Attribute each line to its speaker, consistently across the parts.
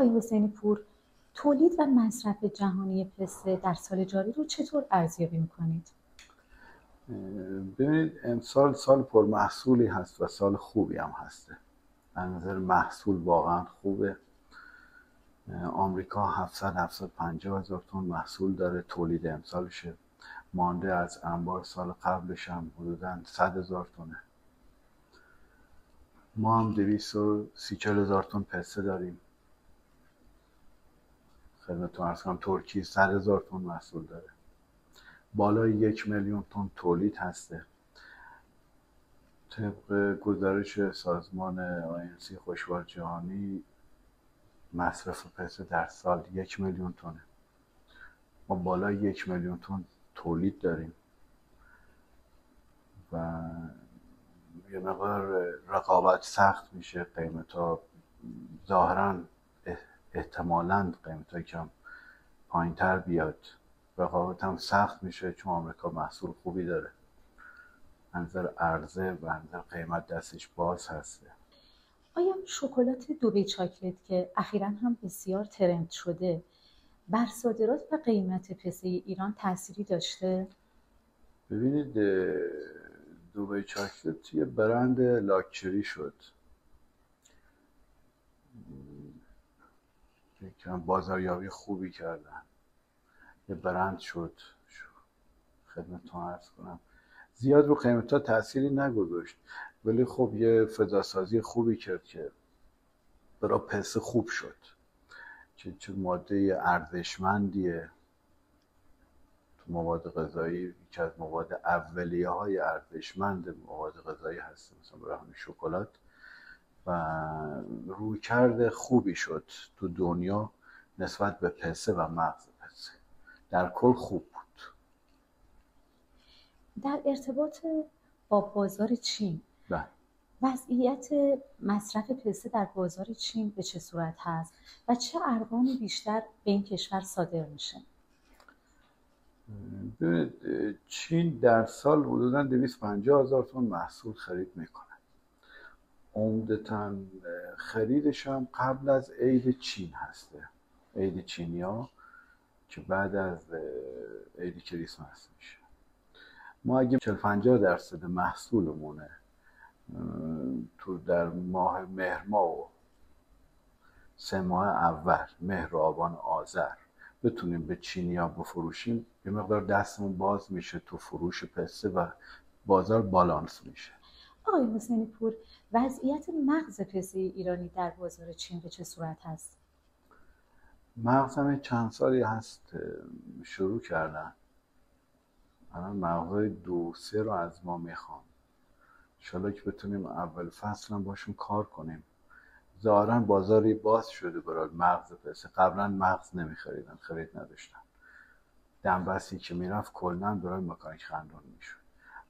Speaker 1: آقای حسینی پور، تولید و مصرف جهانی پسته در سال جاری رو چطور ارزیابی میکنید؟
Speaker 2: ببینید امسال سال پرمحصولی هست و سال خوبی هم هسته. از نظر محصول واقعا خوبه. آمریکا 750 هزار تن محصول داره تولید امسالشه، مانده از انبار سال قبلش هم حدوداً 100 هزار تنه. ما هم 230 هزار تن پسته داریم. خدمتتون عرض کنم ترکیه 100 هزار تن محصول داره، بالای 1 میلیون تن تولید هسته. طبق گزارش سازمان آینسی خوشبار جهانی مصرف پسته در سال 1 میلیون تنه. ما بالای 1 میلیون تن تولید داریم و یه مقدار رقابت سخت میشه. قیمتا ظاهرا احتمالاً قیمتا کم پایین تر بیاد. رقابت هم سخت میشه چون آمریکا محصول خوبی داره، نظر عرضه و نظر قیمت دستش باز هسته.
Speaker 1: آیا شکلات دبی چاکلت که اخیراً هم بسیار ترند شده بر صادرات و قیمت پسته ایران تأثیری داشته؟
Speaker 2: ببینید دبی چاکلت یه برند لاکچری شد، یکم بازاریابی خوبی کردن، یه برند شد. خدمتتون عرض کنم زیاد رو قیمتا تأثیری نگذاشت، ولی خب یه فضاسازی خوبی کرد که برای پسته خوب شد. چه ماده ارزشمندیه تو مواد غذایی، یکی از مواد اولیه های ارزشمند مواد غذایی هست، مثلا برای همین شکلات، و رویکرد خوبی شد تو دنیا نسبت به پسته و مغز پسته. در کل خوب بود.
Speaker 1: در ارتباط با بازار چین، وضعیت مصرف پسته در بازار چین به چه صورت هست و چه ارقامی بیشتر به این کشور صادر میشه؟
Speaker 2: چین در سال حدوداً 250 هزار تن محصول خرید میکنه. عمدتاً خریدش هم قبل از عید چین هسته، عید چینیا که بعد از عید کریسمس میشه. ما اگه 40-50% محصولمونه تو در ماه مهر ماه و 3 ماه اول مهر و آبان آذر بتونیم به چینیا بفروشیم، یه مقدار دستمون باز میشه تو فروش پسته و بازار بالانس میشه.
Speaker 1: آقای حسینی پور، وضعیت مغز پسته ایرانی در بازار چین به چه صورت هست؟
Speaker 2: مغز هم چند سالی هست شروع کردن، الان مغزای 2-3 رو از ما میخوان. انشالله که بتونیم اول فصل هم باشون کار کنیم. ظاهرا بازاری باز شده برای مغز پسته. قبلا مغز نمیخریدن، خرید نداشتن. دنبستی که میرفت کلن برای مکانیک خندون میشد.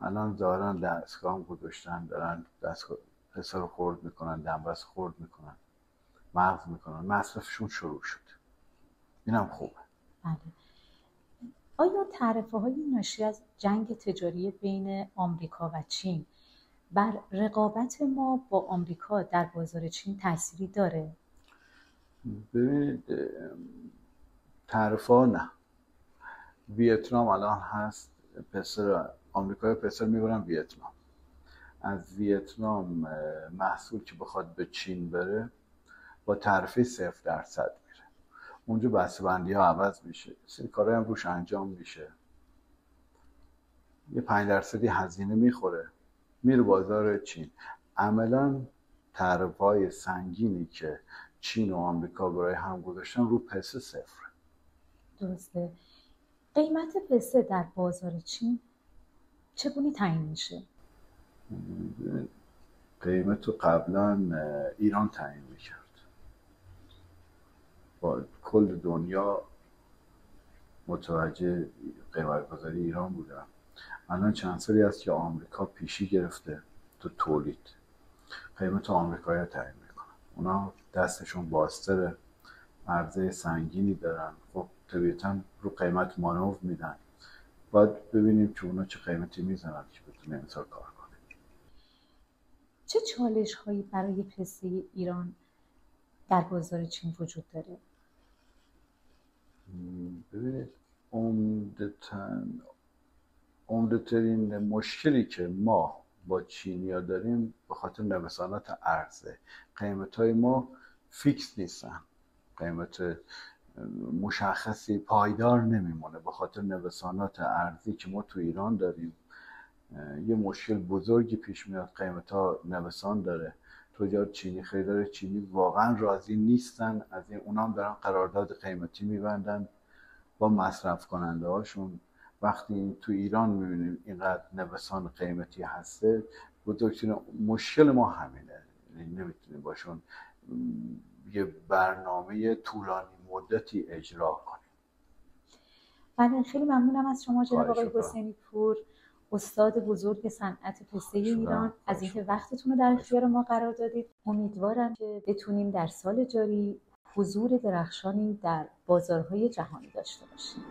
Speaker 2: الان ظاهرا دستگاه هم گذاشتن، دارن دستگاه پسته رو خرد میکنن، دنبست خرد میکنن، مغز میکنن، مصرفشون شروع شد. اینم خوبه.
Speaker 1: بله. آیا تعرفه‌های ناشی از جنگ تجاری بین آمریکا و چین بر رقابت ما با آمریکا در بازار چین تأثیری داره؟
Speaker 2: ببینید تعرفه‌ها نه. ویتنام الان هست، پسر آمریکایی پسر میبرن ویتنام. از ویتنام محصول که بخواد به چین بره با تعرفه 0% میره. اونجا بسته‌بندی ها عوض میشه، سری کارهای هم روش انجام میشه، یه 5% هزینه میخوره، میره بازار چین. عملا تعرفه‌های سنگینی که چین و آمریکا برای هم گذاشتن رو پسته 0.
Speaker 1: درسته. قیمت پسته در بازار چین چگونه تعیین میشه؟
Speaker 2: قیمت رو قبلا ایران تعیین میکرد، با کل دنیا متوجه قیمت گذاری ایران بودن. الان چند سالی هست که آمریکا پیشی گرفته تو تولید، قیمت آمریکایی تعیین میکنن. اونا دستشون بازتره، عرضه سنگینی دارن، خب طبیعتا رو قیمت مانور میدن. باید ببینیم که اونا چه قیمتی میزنن که بتونه امسال کار کنه.
Speaker 1: چه چالش هایی برای پسته ایران در بازار چین وجود داره؟
Speaker 2: ببینید، عمده‌ترین مشکلی که ما با چینی‌ها داریم به خاطر نوسانات ارزه. قیمت‌های ما فیکس نیستن، قیمت مشخصی پایدار نمیمونه به خاطر نوسانات ارزی که ما تو ایران داریم. یه مشکل بزرگی پیش میاد، قیمت‌ها نوسان داره، تجار چینی، خریدار چینی واقعا راضی نیستن از این، اونام دارن قرارداد قیمتی میبندن با مصرف کننده هاشون. وقتی تو ایران میبینیم اینقدر نوسان قیمتی هسته، بزرگترین مشکل ما همینه، نمیتونیم باشون یه برنامه طولانی مدتی اجرا کنیم.
Speaker 1: بله، خیلی ممنونم از شما جناب آقای حسینی پور، استاد بزرگ صنعت پسته ایران، از اینکه وقتتون رو در اختیار ما قرار دادید. امیدوارم که بتونیم در سال جاری حضور درخشانی در بازارهای جهانی داشته باشیم.